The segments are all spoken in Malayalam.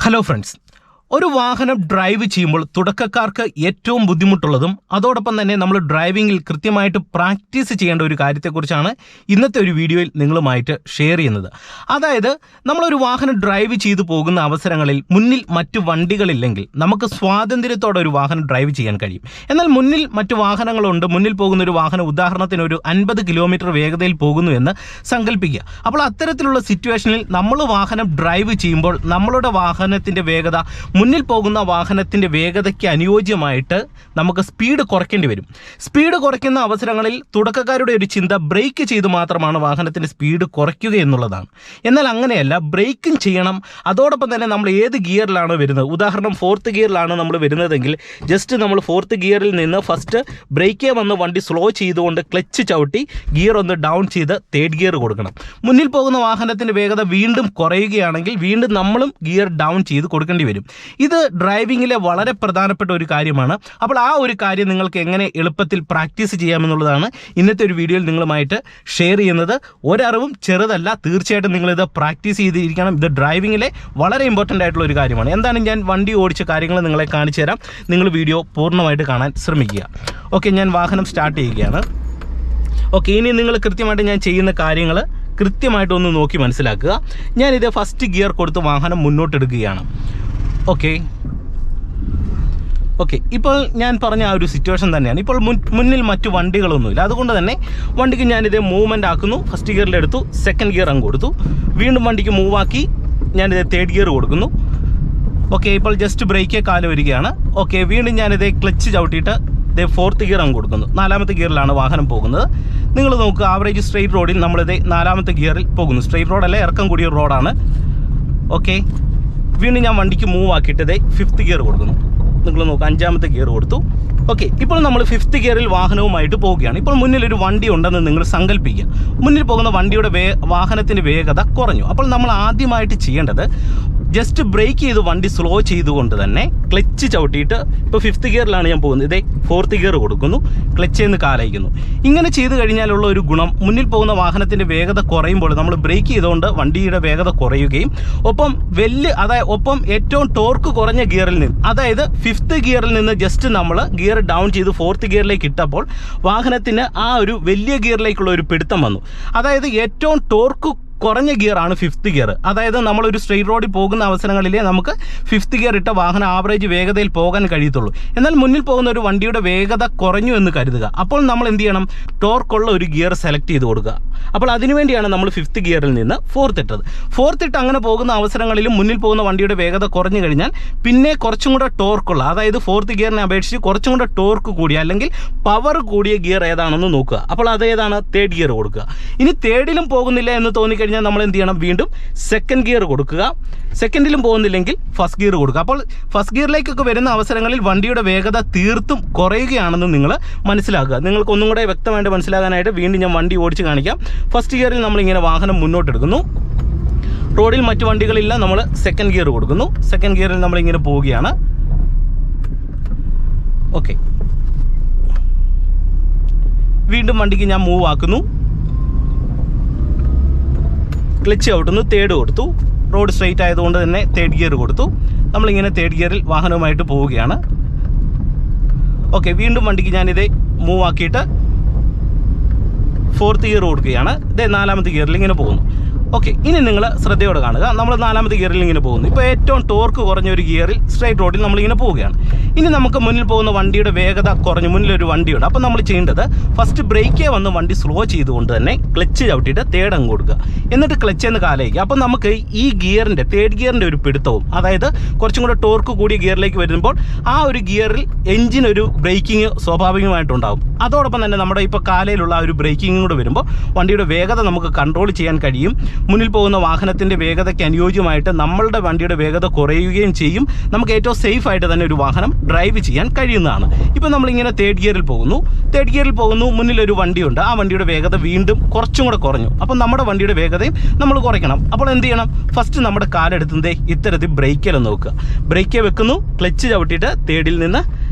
Hello friends. ഒരു വാഹനം ഡ്രൈവ് ചെയ്യുമ്പോൾ തുടക്കക്കാർക്ക് ഏറ്റവും ബുദ്ധിമുട്ടുള്ളതും അതോടൊപ്പം തന്നെ നമ്മൾ ഡ്രൈവിംഗിൽ കൃത്യമായിട്ട് പ്രാക്ടീസ് ചെയ്യേണ്ട ഒരു കാര്യത്തെക്കുറിച്ചാണ് ഇന്നത്തെ ഒരു വീഡിയോയിൽ നിങ്ങളുമായിട്ട് ഷെയർ ചെയ്യുന്നത്. അതായത് നമ്മളൊരു വാഹനം ഡ്രൈവ് ചെയ്തു പോകുന്ന അവസരങ്ങളിൽ മുന്നിൽ മറ്റു വണ്ടികളില്ലെങ്കിൽ നമുക്ക് സ്വാതന്ത്ര്യത്തോടെ ഒരു വാഹനം ഡ്രൈവ് ചെയ്യാൻ കഴിയും. എന്നാൽ മുന്നിൽ മറ്റു വാഹനങ്ങളുണ്ട്. മുന്നിൽ പോകുന്ന ഒരു വാഹനം ഉദാഹരണത്തിന് ഒരു 50 കിലോമീറ്റർ വേഗതയിൽ പോകുന്നു എന്ന് സങ്കല്പിക്കുക. അപ്പോൾ അത്തരത്തിലുള്ള സിറ്റുവേഷനിൽ നമ്മൾ വാഹനം ഡ്രൈവ് ചെയ്യുമ്പോൾ നമ്മളുടെ വാഹനത്തിൻ്റെ വേഗത മുന്നിൽ പോകുന്ന വാഹനത്തിൻ്റെ വേഗതയ്ക്ക് അനുയോജ്യമായിട്ട് നമുക്ക് സ്പീഡ് കുറയ്ക്കേണ്ടി വരും. സ്പീഡ് കുറയ്ക്കുന്ന അവസരങ്ങളിൽ തുടക്കക്കാരുടെ ഒരു ചിന്ത ബ്രേക്ക് ചെയ്ത് മാത്രമാണ് വാഹനത്തിൻ്റെ സ്പീഡ് കുറയ്ക്കുക എന്നുള്ളതാണ്. എന്നാൽ അങ്ങനെയല്ല, ബ്രേക്കും ചെയ്യണം. അതോടൊപ്പം തന്നെ നമ്മൾ ഏത് ഗിയറിലാണ് വരുന്നത്, ഉദാഹരണം 4th ഗിയറിലാണ് നമ്മൾ വരുന്നതെങ്കിൽ ജസ്റ്റ് നമ്മൾ 4th ഗിയറിൽ നിന്ന് ഫസ്റ്റ് ബ്രേക്കേ വന്ന് വണ്ടി സ്ലോ ചെയ്തുകൊണ്ട് ക്ലച്ച് ചവിട്ടി ഗിയർ ഒന്ന് ഡൗൺ ചെയ്ത് 3rd ഗിയർ കൊടുക്കണം. മുന്നിൽ പോകുന്ന വാഹനത്തിൻ്റെ വേഗത വീണ്ടും കുറയുകയാണെങ്കിൽ വീണ്ടും നമ്മളും ഗിയർ ഡൗൺ ചെയ്ത് കൊടുക്കേണ്ടി വരും. ഇത് ഡ്രൈവിങ്ങിലെ വളരെ പ്രധാനപ്പെട്ട ഒരു കാര്യമാണ്. അപ്പോൾ ആ ഒരു കാര്യം നിങ്ങൾക്ക് എങ്ങനെ എളുപ്പത്തിൽ പ്രാക്ടീസ് ചെയ്യാമെന്നുള്ളതാണ് ഇന്നത്തെ ഒരു വീഡിയോയിൽ നിങ്ങളുമായിട്ട് ഷെയർ ചെയ്യുന്നത്. ഒരറിവും ചെറുതല്ല, തീർച്ചയായിട്ടും നിങ്ങളിത് പ്രാക്ടീസ് ചെയ്തിരിക്കണം. ഇത് ഡ്രൈവിങ്ങിലെ വളരെ ഇമ്പോർട്ടൻ്റ് ആയിട്ടുള്ള ഒരു കാര്യമാണ്. എന്താണ്, ഞാൻ വണ്ടി ഓടിച്ച കാര്യങ്ങൾ നിങ്ങളെ കാണിച്ചു തരാം. നിങ്ങൾ വീഡിയോ പൂർണ്ണമായിട്ട് കാണാൻ ശ്രമിക്കുക. ഓക്കെ, ഞാൻ വാഹനം സ്റ്റാർട്ട് ചെയ്യുകയാണ്. ഓക്കെ, ഇനി നിങ്ങൾ കൃത്യമായിട്ട് ഞാൻ ചെയ്യുന്ന കാര്യങ്ങൾ കൃത്യമായിട്ടൊന്ന് നോക്കി മനസ്സിലാക്കുക. ഞാനിത് ഫസ്റ്റ് ഗിയർ കൊടുത്ത് വാഹനം മുന്നോട്ടെടുക്കുകയാണ്. ഓക്കെ, ഇപ്പോൾ ഞാൻ പറഞ്ഞ ആ ഒരു സിറ്റുവേഷൻ തന്നെയാണ്. ഇപ്പോൾ മുന്നിൽ മറ്റു വണ്ടികളൊന്നുമില്ല. അതുകൊണ്ട് തന്നെ വണ്ടിക്ക് ഞാനിത് മൂവ്മെൻ്റ് ആക്കുന്നു. ഫസ്റ്റ് ഗിയറിലെടുത്തു, 2nd ഗിയർ അങ്ങ് കൊടുത്തു. വീണ്ടും വണ്ടിക്ക് മൂവാക്കി ഞാനിത് 3rd ഗിയർ കൊടുക്കുന്നു. ഓക്കെ, ഇപ്പോൾ ജസ്റ്റ് ബ്രേക്കേ കാല് വരികയാണ്. ഓക്കെ, വീണ്ടും ഞാനിത് ക്ലച്ച് ചവിട്ടിയിട്ട് 4th ഗിയർ അങ്ങ് കൊടുക്കുന്നു. 4th ഗിയറിലാണ് വാഹനം പോകുന്നത്. നിങ്ങൾ നോക്കുക, ആവറേജ് സ്ട്രെയിറ്റ് റോഡിൽ നമ്മളിത് 4th ഗിയറിൽ പോകുന്നു. സ്ട്രെയിറ്റ് റോഡല്ല, ഇറക്കം കൂടിയ റോഡാണ്. ഓക്കെ, വീണ്ടും ഞാൻ വണ്ടിക്ക് മൂവ് ആക്കിയിട്ട് 5th ഗിയർ കൊടുക്കുന്നു. നിങ്ങൾ നോക്കുക, 5th ഗിയർ കൊടുത്തു. ഓക്കെ, ഇപ്പോൾ നമ്മൾ 5th ഗിയറിൽ വാഹനവുമായിട്ട് പോവുകയാണ്. ഇപ്പോൾ മുന്നിലൊരു വണ്ടി ഉണ്ടെന്ന് നിങ്ങൾ സങ്കല്പിക്കുക. മുന്നിൽ പോകുന്ന വണ്ടിയുടെ വാഹനത്തിൻ്റെ വേഗത കുറഞ്ഞു. അപ്പോൾ നമ്മൾ ആദ്യമായിട്ട് ചെയ്യേണ്ടത് ജസ്റ്റ് ബ്രേക്ക് ചെയ്ത് വണ്ടി സ്ലോ ചെയ്തുകൊണ്ട് തന്നെ ക്ലച്ച് ചവിട്ടിയിട്ട്, ഇപ്പോൾ 5th ഗിയറിലാണ് ഞാൻ പോകുന്നത്, 4th ഗിയർ കൊടുക്കുന്നു, ക്ലച്ചിൽ നിന്ന് കാലയക്കുന്നു. ഇങ്ങനെ ചെയ്ത് കഴിഞ്ഞാലുള്ള ഒരു ഗുണം, മുന്നിൽ പോകുന്ന വാഹനത്തിൻ്റെ വേഗത കുറയുമ്പോൾ നമ്മൾ ബ്രേക്ക് ചെയ്തുകൊണ്ട് വണ്ടിയുടെ വേഗത കുറയുകയും ഒപ്പം ഏറ്റവും ടോർക്ക് കുറഞ്ഞ ഗിയറിൽ നിന്ന്, അതായത് 5th ഗിയറിൽ നിന്ന് ജസ്റ്റ് നമ്മൾ ഗിയർ ഡൗൺ ചെയ്ത് 4th ഗിയറിലേക്ക് ഇട്ടപ്പോൾ വാഹനത്തിന് ആ ഒരു വലിയ ഗിയറിലേക്കുള്ള ഒരു പിടുത്തം വന്നു. അതായത് ഏറ്റവും ടോർക്ക് കുറഞ്ഞ ഗിയറാണ് 5th ഗിയർ. അതായത് നമ്മളൊരു സ്ട്രെയിറ്റ് റോഡിൽ പോകുന്ന അവസരങ്ങളിലേ നമുക്ക് 5th ഗിയർ ഇട്ട വാഹനം ആവറേജ് വേഗതയിൽ പോകാൻ കഴിയത്തുള്ളൂ. എന്നാൽ മുന്നിൽ പോകുന്ന ഒരു വണ്ടിയുടെ വേഗത കുറഞ്ഞു എന്ന് കരുതുക. അപ്പോൾ നമ്മൾ എന്ത് ചെയ്യണം, ടോർക്കുള്ള ഒരു ഗിയർ സെലക്ട് ചെയ്ത് കൊടുക്കുക. അപ്പോൾ അതിനുവേണ്ടിയാണ് നമ്മൾ 5th ഗിയറിൽ നിന്ന് 4th ഇട്ടത്. 4th ഇട്ട് അങ്ങനെ പോകുന്ന അവസരങ്ങളിലും മുന്നിൽ പോകുന്ന വണ്ടിയുടെ വേഗത കുറഞ്ഞു കഴിഞ്ഞാൽ പിന്നെ കുറച്ചും കൂടെ ടോർക്കുള്ള, അതായത് 4th ഗിയറിനെ അപേക്ഷിച്ച് കുറച്ചും കൂടെ ടോർക്ക് കൂടിയ അല്ലെങ്കിൽ പവർ കൂടിയ ഗിയർ ഏതാണെന്ന് നോക്കുക. അപ്പോൾ അതേതാണ്, 3rd ഗിയർ കൊടുക്കുക. ഇനി 3rഡിലും പോകുന്നില്ല എന്ന് തോന്നിക്കഴിഞ്ഞാൽ നമ്മൾ എന്ത് ചെയ്യണം, വീണ്ടും 2nd ഗിയർ കൊടുക്കുക. 2ഡിലും പോകുന്നില്ലെങ്കിൽ 1st ഗിയർ കൊടുക്കുക. അപ്പോൾ 1st ഗിയറിലേക്കൊക്കെ വരുന്ന അവസരങ്ങളിൽ വണ്ടിയുടെ വേഗത തീർത്തും കുറയുകയാണെന്ന് നിങ്ങൾ മനസ്സിലാക്കുക. നിങ്ങൾക്ക് ഒന്നും കൂടെ വ്യക്തമായിട്ട് മനസ്സിലാകാനായിട്ട് വീണ്ടും ഞാൻ വണ്ടി ഓടിച്ച് കാണിക്കാം. 1st ഗിയറിൽ നമ്മളിങ്ങനെ വാഹനം മുന്നോട്ടെടുക്കുന്നു. റോഡിൽ മറ്റു വണ്ടികളില്ല, നമ്മൾ 2nd ഗിയർ കൊടുക്കുന്നു. 2nd ഗിയറിൽ നമ്മളിങ്ങനെ പോവുകയാണ്. ഓക്കെ, വീണ്ടും വണ്ടിക്ക് ഞാൻ മൂവ് ആക്കുന്നു, ക്ലച്ച് ഔട്ടുന്നു, 3rd കൊടുത്തു. റോഡ് സ്ട്രെയിറ്റ് ആയതുകൊണ്ട് തന്നെ 3rd ഗിയർ കൊടുത്തു. നമ്മളിങ്ങനെ 3rd ഗിയറിൽ വാഹനവുമായിട്ട് പോവുകയാണ്. ഓക്കെ, വീണ്ടും വണ്ടിക്ക് ഞാനിത് മൂവ് ആക്കിയിട്ട് 4th ഗിയർ കൊടുക്കുകയാണ്. 4th ഗിയറിൽ ഇങ്ങനെ പോകുന്നു. ഓക്കെ, ഇനി നിങ്ങൾ ശ്രദ്ധയോടെ കാണുക. നമ്മൾ 4th ഗിയറിൽ ഇങ്ങനെ പോകുന്നു. ഇപ്പോൾ ഏറ്റവും ടോർക്ക് കുറഞ്ഞ ഒരു ഗിയറിൽ സ്ട്രെയിറ്റ് റോഡിൽ നമ്മളിങ്ങനെ പോവുകയാണ്. ഇനി നമുക്ക് മുന്നിൽ പോകുന്ന വണ്ടിയുടെ വേഗത കുറഞ്ഞു, മുന്നിലൊരു വണ്ടിയുണ്ട്. അപ്പോൾ നമ്മൾ ചെയ്യേണ്ടത് ഫസ്റ്റ് ബ്രേക്കേ വന്ന് വണ്ടി സ്ലോ ചെയ്തുകൊണ്ട് തന്നെ ക്ലച്ച് ചവിട്ടിയിട്ട് 3rd അങ്ങ് കൊടുക്കുക. എന്നിട്ട് ക്ലച്ചിൽ നിന്ന് കാലയ്ക്കുക. അപ്പോൾ നമുക്ക് ഈ ഗിയറിൻ്റെ 3rd ഗിയറിൻ്റെ ഒരു പിടുത്തവും, അതായത് കുറച്ചും കൂടെ ടോർക്ക് കൂടിയ ഗിയറിലേക്ക് വരുമ്പോൾ ആ ഒരു ഗിയറിൽ എഞ്ചിനൊരു ബ്രേക്കിങ് സ്വാഭാവികമായിട്ടുണ്ടാകും. അതോടൊപ്പം തന്നെ നമ്മുടെ ഇപ്പോൾ കാലയിലുള്ള ആ ഒരു ബ്രേക്കിങ്ങും കൂടെ വരുമ്പോൾ വണ്ടിയുടെ വേഗത നമുക്ക് കൺട്രോൾ ചെയ്യാൻ കഴിയും. മുന്നിൽ പോകുന്ന വാഹനത്തിൻ്റെ വേഗതയ്ക്ക് അനുയോജ്യമായിട്ട് നമ്മളുടെ വണ്ടിയുടെ വേഗത കുറയുകയും ചെയ്യും. നമുക്ക് ഏറ്റവും സേഫ് ആയിട്ട് തന്നെ ഒരു വാഹനം ഡ്രൈവ് ചെയ്യാൻ കഴിയുന്നതാണ്. ഇപ്പോൾ നമ്മളിങ്ങനെ 3rd ഗിയറിൽ പോകുന്നു. മുന്നിലൊരു വണ്ടിയുണ്ട്. ആ വണ്ടിയുടെ വേഗത വീണ്ടും കുറച്ചും കൂടെ കുറഞ്ഞു. അപ്പോൾ നമ്മുടെ വണ്ടിയുടെ വേഗതയും നമ്മൾ കുറയ്ക്കണം. അപ്പോൾ എന്ത് ചെയ്യണം, ഫസ്റ്റ് നമ്മുടെ കാലെടുത്തുന്നത് ഇത്തരത്തിൽ ബ്രേക്കിൽ നോക്കുക. ബ്രേക്കേ വെക്കുന്നു, ക്ലച്ച് ചവിട്ടിയിട്ട് 3rഡിൽ നിന്ന്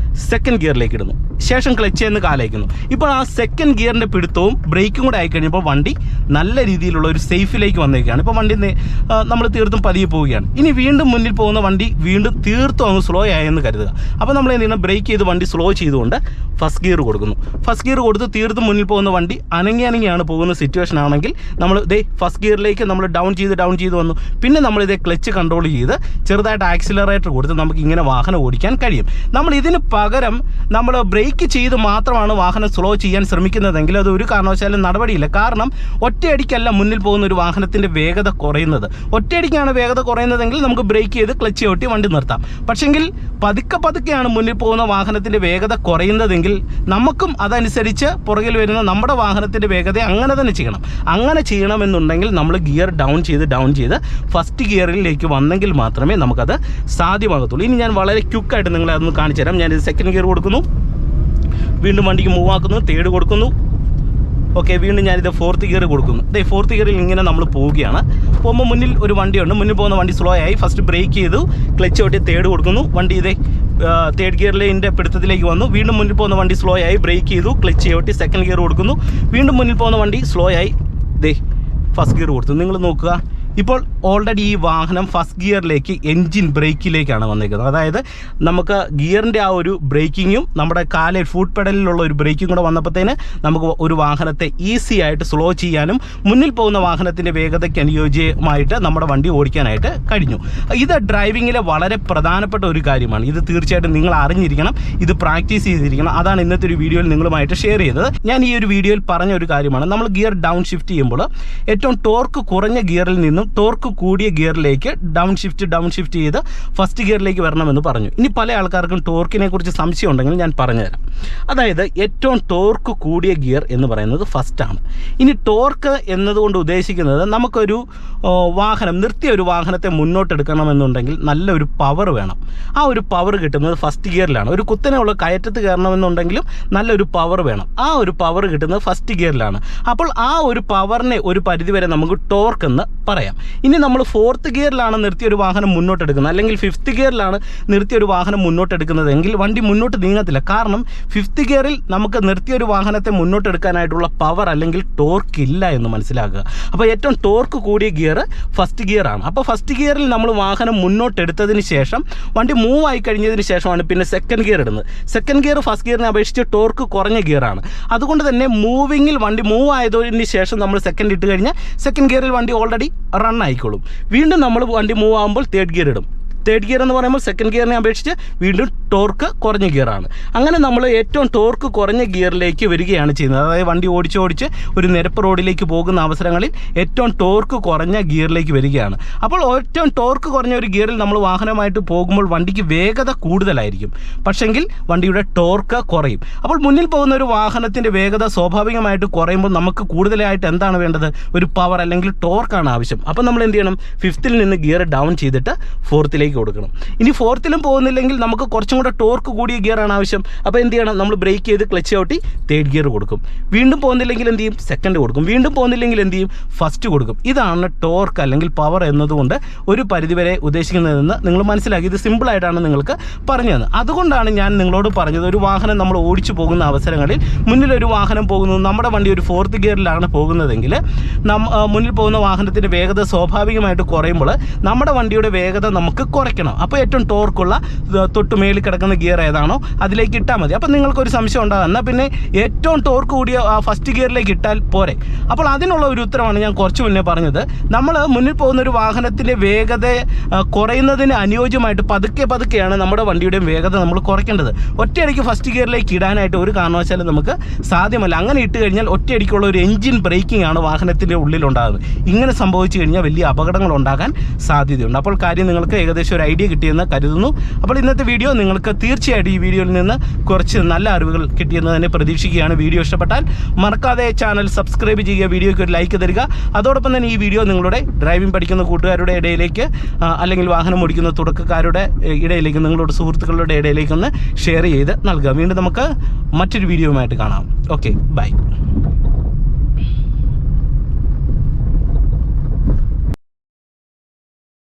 2nd ഗിയറിലേക്ക് ഇടുന്നു. ശേഷം ക്ലച്ച് എന്ന് കാലയക്കുന്നു. ഇപ്പോൾ ആ സെക്കൻഡ് ഗിയറിൻ്റെ പിടുത്തവും ബ്രേക്കും കൂടെ ആയിക്കഴിഞ്ഞപ്പോൾ വണ്ടി നല്ല രീതിയിലുള്ള ഒരു സേഫിലേക്ക് വന്നേക്കുകയാണ്. ഇപ്പോൾ വണ്ടി നമ്മൾ തീർത്തും പതിയെ പോവുകയാണ്. ഇനി വീണ്ടും മുന്നിൽ പോകുന്ന വണ്ടി വീണ്ടും തീർത്തും അങ്ങ് സ്ലോ ആയെന്ന് കരുതുക. അപ്പോൾ നമ്മൾ എന്ത് ചെയ്യണം, ബ്രേക്ക് ചെയ്ത് വണ്ടി സ്ലോ ചെയ്തുകൊണ്ട് ഫസ്റ്റ് ഗിയർ കൊടുക്കുന്നു. ഫസ്റ്റ് ഗിയർ കൊടുത്ത് തീർത്തും മുന്നിൽ പോകുന്ന വണ്ടി അനങ്ങിയാണ് പോകുന്ന സിറ്റുവേഷൻ ആണെങ്കിൽ നമ്മൾ ഫസ്റ്റ് ഗിയറിലേക്ക് നമ്മൾ ഡൗൺ ചെയ്ത് വന്നു. പിന്നെ നമ്മളിതേ ക്ലച്ച് കൺട്രോൾ ചെയ്ത് ചെറുതായിട്ട് ആക്സിലറേറ്റർ കൊടുത്ത് നമുക്ക് ഇങ്ങനെ വാഹനം ഓടിക്കാൻ കഴിയും. നമ്മൾ ഇതിന് പകരം നമ്മൾ ബ്രേക്ക് ചെയ്ത് മാത്രമാണ് വാഹനം സ്ലോ ചെയ്യാൻ ശ്രമിക്കുന്നതെങ്കിൽ അത് ഒരു കാരണവശാലും നടപടിയില്ല. കാരണം ഒറ്റയടിക്കല്ല മുന്നിൽ പോകുന്ന ഒരു വാഹനത്തിൻ്റെ വേഗത കുറയുന്നത്. ഒറ്റയടിക്കാണ് വേഗത കുറയുന്നതെങ്കിൽ നമുക്ക് ബ്രേക്ക് ചെയ്ത് ക്ലച്ച് ചവിട്ടി വണ്ടി നിർത്താം. പക്ഷെങ്കിൽ പതുക്കെയാണ് മുന്നിൽ പോകുന്ന വാഹനത്തിൻ്റെ വേഗത കുറയുന്നതെങ്കിൽ നമുക്കും അതനുസരിച്ച് പുറകിൽ വരുന്ന നമ്മുടെ വാഹനത്തിൻ്റെ വേഗത അങ്ങനെ തന്നെ ചെയ്യണം. അങ്ങനെ ചെയ്യണമെന്നുണ്ടെങ്കിൽ നമ്മൾ ഗിയർ ഡൗൺ ചെയ്ത് ഫസ്റ്റ് ഗിയറിലേക്ക് വന്നെങ്കിൽ മാത്രമേ നമുക്കത് സാധ്യമാകത്തുള്ളൂ. ഇനി ഞാൻ വളരെ ക്വിക്കായിട്ട് നിങ്ങളെ അതൊന്ന് കാണിച്ചു തരാം. ഞാനിത് സെക്കൻഡ് ഗിയർ കൊടുക്കുന്നു, വീണ്ടും വണ്ടിക്ക് മൂവ് ആക്കുന്നു, തേർഡ് കൊടുക്കുന്നു. ഓക്കെ, വീണ്ടും ഞാനിത് ഫോർത്ത് ഗിയർ കൊടുക്കുന്നു. ഫോർത്ത് ഗിയറിൽ ഇങ്ങനെ നമ്മൾ പോവുകയാണ്. പോകുമ്പോൾ മുന്നിൽ ഒരു വണ്ടിയുണ്ട്. മുന്നിൽ പോകുന്ന വണ്ടി സ്ലോ ആയി. ഫസ്റ്റ് ബ്രേക്ക് ചെയ്തു, ക്ലച്ച് ഔട്ടി തേർഡ് കൊടുക്കുന്നു. വണ്ടി തേർഡ് ഗിയറിലെ പിടുത്തത്തിലേക്ക് വന്നു. വീണ്ടും മുന്നിൽ പോകുന്ന വണ്ടി സ്ലോ ആയി, ബ്രേക്ക് ചെയ്തു, ക്ലച്ച് ഔട്ടി സെക്കൻഡ് ഗിയർ കൊടുക്കുന്നു. വീണ്ടും മുന്നിൽ പോകുന്ന വണ്ടി സ്ലോ ആയി, ഫസ്റ്റ് ഗിയർ കൊടുത്തു. നിങ്ങൾ നോക്കുക, ഇപ്പോൾ ഓൾറെഡി ഈ വാഹനം ഫസ്റ്റ് ഗിയറിലേക്ക് എൻജിൻ ബ്രേക്കിലേക്കാണ് വന്നേക്കുന്നത്. അതായത് നമുക്ക് ഗിയറിൻ്റെ ആ ഒരു ബ്രേക്കിങ്ങും നമ്മുടെ ഫുട് പെഡലിലുള്ള ഒരു ബ്രേക്കും കൂടെ വന്നപ്പോഴത്തേന് നമുക്ക് ഒരു വാഹനത്തെ ഈസി ആയിട്ട് സ്ലോ ചെയ്യാനും മുന്നിൽ പോകുന്ന വാഹനത്തിൻ്റെ വേഗതയ്ക്ക് അനുയോജ്യമായിട്ട് നമ്മുടെ വണ്ടി ഓടിക്കാനായിട്ട് കഴിഞ്ഞു. ഇത് ഡ്രൈവിങ്ങിലെ വളരെ പ്രധാനപ്പെട്ട ഒരു കാര്യമാണ്. ഇത് തീർച്ചയായിട്ടും നിങ്ങൾ അറിഞ്ഞിരിക്കണം, ഇത് പ്രാക്ടീസ് ചെയ്തിരിക്കണം. അതാണ് ഇന്നത്തെ ഒരു വീഡിയോയിൽ നിങ്ങളുമായിട്ട് ഷെയർ ചെയ്തത്. ഞാൻ ഈ ഒരു വീഡിയോയിൽ പറഞ്ഞ ഒരു കാര്യമാണ്, നമ്മൾ ഗിയർ ഡൗൺ ഷിഫ്റ്റ് ചെയ്യുമ്പോൾ ഏറ്റവും ടോർക്ക് കുറഞ്ഞ ഗിയറിൽ നിന്നും ടോർക്ക് കൂടിയ ഗിയറിലേക്ക് ഡൗൺ ഷിഫ്റ്റ് ചെയ്ത് ഫസ്റ്റ് ഗിയറിലേക്ക് വരണമെന്ന് പറഞ്ഞു. ഇനി പല ആൾക്കാർക്കും ടോർക്കിനെ കുറിച്ച് സംശയം ഉണ്ടെങ്കിൽ ഞാൻ പറഞ്ഞുതരാം. അതായത് ഏറ്റവും ടോർക്ക് കൂടിയ ഗിയർ എന്ന് പറയുന്നത് ഫസ്റ്റാണ്. ഇനി ടോർക്ക് എന്നതുകൊണ്ട് ഉദ്ദേശിക്കുന്നത് നമുക്കൊരു നിർത്തിയ ഒരു വാഹനത്തെ മുന്നോട്ടെടുക്കണമെന്നുണ്ടെങ്കിൽ നല്ലൊരു പവർ വേണം. ആ ഒരു പവർ കിട്ടുന്നത് ഫസ്റ്റ് ഗിയറിലാണ്. ഒരു കുത്തനെയുള്ള കയറ്റത്ത് കയറണമെന്നുണ്ടെങ്കിലും നല്ലൊരു പവർ വേണം. ആ ഒരു പവർ കിട്ടുന്നത് ഫസ്റ്റ് ഗിയറിലാണ്. അപ്പോൾ ആ ഒരു പവറിനെ ഒരു പരിധിവരെ നമുക്ക് ടോർക്ക് എന്ന് പറയാം. ഇനി നമ്മൾ ഫോർത്ത് ഗിയറിലാണ് നിർത്തിയൊരു വാഹനം മുന്നോട്ടെടുക്കുന്നത്, അല്ലെങ്കിൽ ഫിഫ്ത്ത് ഗിയറിലാണ് നിർത്തിയൊരു വാഹനം മുന്നോട്ടെടുക്കുന്നതെങ്കിൽ വണ്ടി മുന്നോട്ട് നീങ്ങത്തില്ല. കാരണം ഫിഫ്ത്ത് ഗിയറിൽ നമുക്ക് നിർത്തിയൊരു വാഹനത്തെ മുന്നോട്ടെടുക്കാനായിട്ടുള്ള പവർ അല്ലെങ്കിൽ ടോർക്ക് ഇല്ല എന്ന് മനസ്സിലാക്കുക. അപ്പോൾ ഏറ്റവും ടോർക്ക് കൂടിയ ഗിയർ ഫസ്റ്റ് ഗിയറാണ്. അപ്പോൾ ഫസ്റ്റ് ഗിയറിൽ നമ്മൾ വാഹനം മുന്നോട്ടെടുത്തതിന് ശേഷം വണ്ടി മൂവ് ആയി കഴിഞ്ഞതിന് ശേഷമാണ് പിന്നെ സെക്കൻഡ് ഗിയർ ഇടുന്നത്. സെക്കൻഡ് ഗിയർ ഫസ്റ്റ് ഗിയറിനെ അപേക്ഷിച്ച് ടോർക്ക് കുറഞ്ഞ ഗിയറാണ്. അതുകൊണ്ട് തന്നെ മൂവിങ്ങിൽ വണ്ടി മൂവ് ആയതിന് ശേഷം നമ്മൾ സെക്കൻഡ് ഇട്ട് കഴിഞ്ഞാൽ സെക്കൻഡ് ഗിയറിൽ വണ്ടി ഓൾറെഡി റൺ ആയിക്കോളും. വീണ്ടും നമ്മൾ വണ്ടി മൂവ് ആകുമ്പോൾ തേർഡ് ഗിയർ ഇടും. തേർഡ് ഗിയർ എന്ന് പറയുമ്പോൾ സെക്കൻഡ് ഗിയറിനെ അപേക്ഷിച്ച് വീണ്ടും ടോർക്ക് കുറഞ്ഞ ഗിയറാണ്. അങ്ങനെ നമ്മൾ ഏറ്റവും ടോർക്ക് കുറഞ്ഞ ഗിയറിലേക്ക് വരികയാണ് ചെയ്യുന്നത്. അതായത് വണ്ടി ഓടിച്ച് ഒരു നിരപ്പ് റോഡിലേക്ക് പോകുന്ന അവസരങ്ങളിൽ ഏറ്റവും ടോർക്ക് കുറഞ്ഞ ഗിയറിലേക്ക് വരികയാണ്. അപ്പോൾ ഏറ്റവും ടോർക്ക് കുറഞ്ഞ ഒരു ഗിയറിൽ നമ്മൾ വാഹനമായിട്ട് പോകുമ്പോൾ വണ്ടിക്ക് വേഗത കൂടുതലായിരിക്കും, പക്ഷെങ്കിൽ വണ്ടിയുടെ ടോർക്ക് കുറയും. അപ്പോൾ മുന്നിൽ പോകുന്ന ഒരു വാഹനത്തിൻ്റെ വേഗത സ്വാഭാവികമായിട്ട് കുറയുമ്പോൾ നമുക്ക് കൂടുതലായിട്ട് എന്താണ് വേണ്ടത്? ഒരു പവർ അല്ലെങ്കിൽ ടോർക്കാണ് ആവശ്യം. അപ്പോൾ നമ്മൾ എന്ത് ചെയ്യണം? ഫിഫ്ത്തിൽ നിന്ന് ഗിയർ ഡൗൺ ചെയ്തിട്ട് ഫോർത്തിലേക്ക് കൊടുക്കണം. ഇനി ഫോർത്തിലും പോകുന്നില്ലെങ്കിൽ നമുക്ക് കുറച്ചും കൂടെ ടോർക്ക് കൂടിയ ഗിയറാണ് ആവശ്യം. അപ്പോൾ എന്ത് ചെയ്യണം? നമ്മൾ ബ്രേക്ക് ചെയ്ത് ക്ലച്ച് ഔട്ടി തേർഡ് ഗിയർ കൊടുക്കും. വീണ്ടും പോകുന്നില്ലെങ്കിൽ എന്ത് ചെയ്യും? സെക്കൻഡ് കൊടുക്കും. വീണ്ടും പോകുന്നില്ലെങ്കിൽ എന്ത് ചെയ്യും? ഫസ്റ്റ് കൊടുക്കും. ഇതാണ് ടോർക്ക് അല്ലെങ്കിൽ പവർ എന്നതുകൊണ്ട് ഒരു പരിധിവരെ ഉദ്ദേശിക്കുന്നതെന്ന് നിങ്ങൾ മനസ്സിലാക്കി. ഇത് സിമ്പിളായിട്ടാണ് നിങ്ങൾക്ക് പറഞ്ഞു തന്നത്. അതുകൊണ്ടാണ് ഞാൻ നിങ്ങളോട് പറഞ്ഞത്, ഒരു വാഹനം നമ്മൾ ഓടിച്ചു പോകുന്ന അവസരങ്ങളിൽ മുന്നിലൊരു വാഹനം പോകുന്നു, നമ്മുടെ വണ്ടി ഒരു ഫോർത്ത് ഗിയറിലാണ് പോകുന്നതെങ്കിൽ മുന്നിൽ പോകുന്ന വാഹനത്തിൻ്റെ വേഗത സ്വാഭാവികമായിട്ട് കുറയുമ്പോൾ നമ്മുടെ വണ്ടിയുടെ വേഗത നമുക്ക് കുറയ്ക്കണം. അപ്പോൾ ഏറ്റവും ടോർക്കുള്ള തൊട്ട് മേളിൽ കിടക്കുന്ന ഗിയർ ഏതാണോ അതിലേക്ക് ഇട്ടാൽ മതി. അപ്പോൾ നിങ്ങൾക്കൊരു സംശയം ഉണ്ടാകും, എന്നാൽ പിന്നെ ഏറ്റവും ടോർക്ക് കൂടിയ ഫസ്റ്റ് ഗിയറിലേക്ക് ഇട്ടാൽ പോരെ? അപ്പോൾ അതിനുള്ള ഒരു ഉത്തരമാണ് ഞാൻ കുറച്ച് മുന്നേ പറഞ്ഞത്. നമ്മൾ മുന്നിൽ പോകുന്ന ഒരു വാഹനത്തിൻ്റെ വേഗത കുറയുന്നതിന് അനുയോജ്യമായിട്ട് പതുക്കെയാണ് നമ്മുടെ വണ്ടിയുടെയും വേഗത നമ്മൾ കുറയ്ക്കേണ്ടത്. ഒറ്റയടിക്ക് ഫസ്റ്റ് ഗിയറിലേക്ക് ഇടാനായിട്ട് ഒരു കാരണവശാലും നമുക്ക് സാധ്യമല്ല. അങ്ങനെ ഇട്ട് കഴിഞ്ഞാൽ ഒറ്റയടിക്കുള്ള ഒരു എൻജിൻ ബ്രേക്കിംഗ് ആണ് വാഹനത്തിൻ്റെ ഉള്ളിലുണ്ടാകുന്നത്. ഇങ്ങനെ സംഭവിച്ചു കഴിഞ്ഞാൽ വലിയ അപകടങ്ങൾ ഉണ്ടാകാൻ സാധ്യതയുണ്ട്. അപ്പോൾ കാര്യം നിങ്ങൾക്ക് ഏകദേശം ഒരു ഐഡിയ കിട്ടിയെന്ന് കരുതുന്നു. അപ്പോൾ ഇന്നത്തെ വീഡിയോ നിങ്ങൾക്ക് തീർച്ചയായിട്ടും ഈ വീഡിയോയിൽ നിന്ന് കുറച്ച് നല്ല അറിവുകൾ കിട്ടിയെന്ന് തന്നെ പ്രതീക്ഷിക്കുകയാണ്. വീഡിയോ ഇഷ്ടപ്പെട്ടാൽ മറക്കാതെ ചാനൽ സബ്സ്ക്രൈബ് ചെയ്യുക, വീഡിയോയ്ക്ക് ഒരു ലൈക്ക് തരിക. അതോടൊപ്പം തന്നെ ഈ വീഡിയോ നിങ്ങളുടെ ഡ്രൈവിംഗ് പഠിക്കുന്ന കൂട്ടുകാരുടെ ഇടയിലേക്ക് അല്ലെങ്കിൽ വാഹനം ഓടിക്കുന്ന തുടക്കക്കാരുടെ ഇടയിലേക്ക്, നിങ്ങളുടെ സുഹൃത്തുക്കളുടെ ഇടയിലേക്കൊന്ന് ഷെയർ ചെയ്ത് നൽകുക. വീണ്ടും നമുക്ക് മറ്റൊരു വീഡിയോയുമായിട്ട് കാണാം. Okay, by.